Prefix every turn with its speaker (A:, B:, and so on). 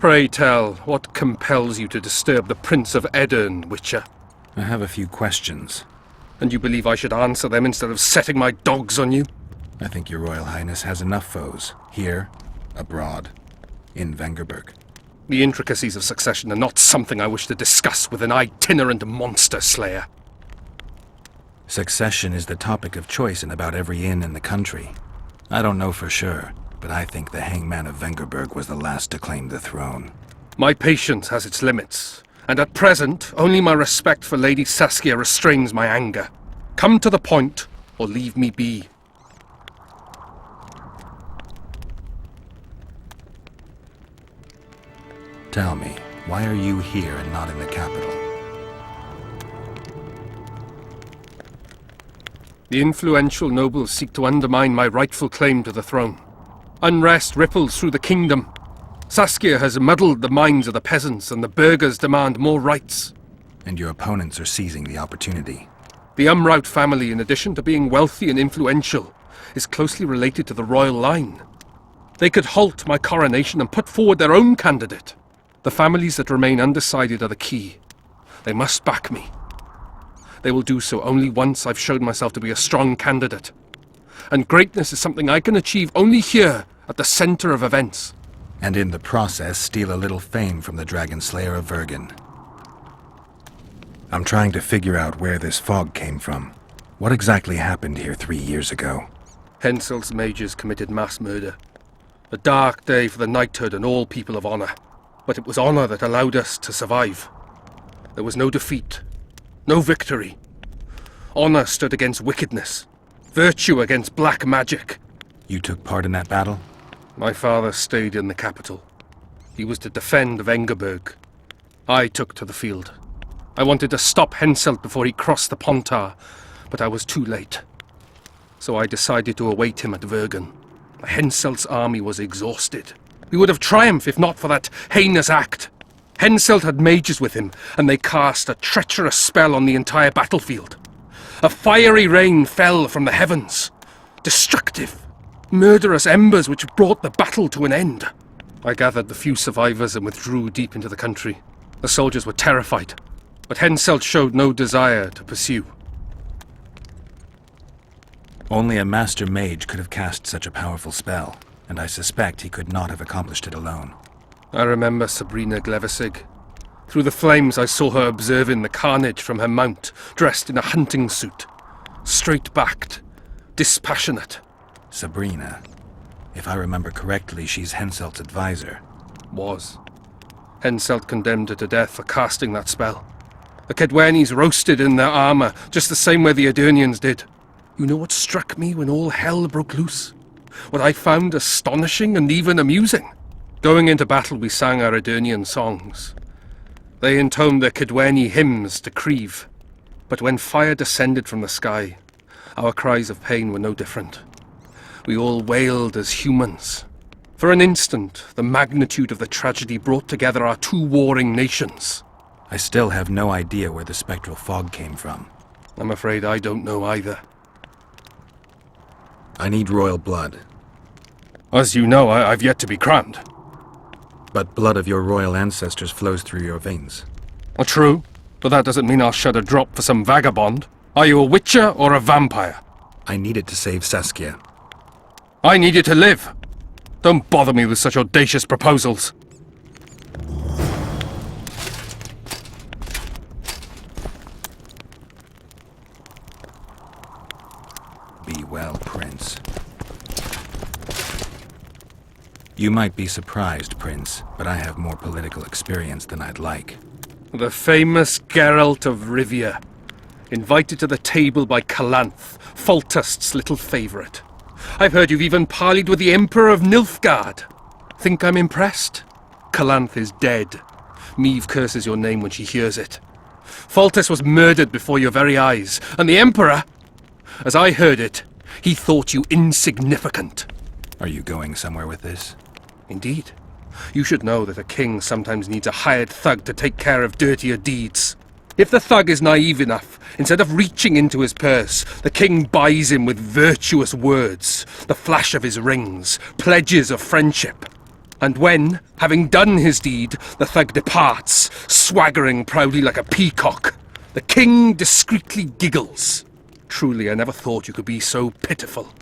A: Pray tell, what compels you to disturb the Prince of Edirn, Witcher?
B: I have a few questions.
A: And you believe I should answer them instead of setting my dogs on you?
B: I think your Royal Highness has enough foes, here, abroad, in Vengerberg.
A: The intricacies of succession are not something I wish to discuss with an itinerant monster slayer.
B: Succession is the topic of choice in about every inn in the country. I don't know for sure, but I think the hangman of Vengerberg was the last to claim the throne.
A: My patience has its limits, and at present, only my respect for Lady Saskia restrains my anger. Come to the point, or leave me be.
B: Tell me, why are you here and not in the capital?
A: The influential nobles seek to undermine my rightful claim to the throne. Unrest ripples through the kingdom. Saskia has muddled the minds of the peasants, and the burghers demand more rights.
B: And your opponents are seizing the opportunity.
A: The Umraut family, in addition to being wealthy and influential, is closely related to the royal line. They could halt my coronation and put forward their own candidate. The families that remain undecided are the key. They must back me. They will do so only once I've shown myself to be a strong candidate. And greatness is something I can achieve only here, at the center of events.
B: And in the process, steal a little fame from the Dragon Slayer of Vergen. I'm trying to figure out where this fog came from. What exactly happened here 3 years ago?
A: Henselt's mages committed mass murder. A dark day for the knighthood and all people of honor. But it was honor that allowed us to survive. There was no defeat. No victory. Honor stood against wickedness. Virtue against black magic.
B: You took part in that battle?
A: My father stayed in the capital. He was to defend Vengerberg. I took to the field. I wanted to stop Henselt before he crossed the Pontar, but I was too late. So I decided to await him at Vergen. Henselt's army was exhausted. We would have triumphed if not for that heinous act. Henselt had mages with him, and they cast a treacherous spell on the entire battlefield. A fiery rain fell from the heavens. Destructive, murderous embers which brought the battle to an end. I gathered the few survivors and withdrew deep into the country. The soldiers were terrified, but Henselt showed no desire to pursue.
B: Only a master mage could have cast such a powerful spell, and I suspect he could not have accomplished it alone.
A: I remember Sabrina Glevesig. Through the flames I saw her observing the carnage from her mount, dressed in a hunting suit. Straight-backed, dispassionate.
B: Sabrina. If I remember correctly, she's Henselt's advisor.
A: Was. Henselt condemned her to death for casting that spell. The Kedwenis roasted in their armor, just the same way the Edirnians did. You know what struck me when all hell broke loose? What I found astonishing and even amusing? Going into battle, we sang our Edirnian songs. They intoned their Kedweni hymns to Creve. But when fire descended from the sky, our cries of pain were no different. We all wailed as humans. For an instant, the magnitude of the tragedy brought together our two warring nations.
B: I still have no idea where the spectral fog came from.
A: I'm afraid I don't know either.
B: I need royal blood.
A: As you know, I've yet to be crowned.
B: But blood of your royal ancestors flows through your veins.
A: True, but that doesn't mean I'll shed a drop for some vagabond. Are you a witcher or a vampire?
B: I need it to save Saskia.
A: I need you to live. Don't bother me with such audacious proposals.
B: Be well, Prince. You might be surprised, Prince, but I have more political experience than I'd like.
A: The famous Geralt of Rivia, invited to the table by Calanth, Foltest's little favourite. I've heard you've even parleyed with the Emperor of Nilfgaard. Think I'm impressed? Calanth is dead. Meve curses your name when she hears it. Foltest was murdered before your very eyes, and the Emperor, as I heard it, he thought you insignificant.
B: Are you going somewhere with this?
A: Indeed. You should know that a king sometimes needs a hired thug to take care of dirtier deeds. If the thug is naive enough, instead of reaching into his purse, the king buys him with virtuous words, the flash of his rings, pledges of friendship. And when, having done his deed, the thug departs, swaggering proudly like a peacock, the king discreetly giggles. Truly, I never thought you could be so pitiful.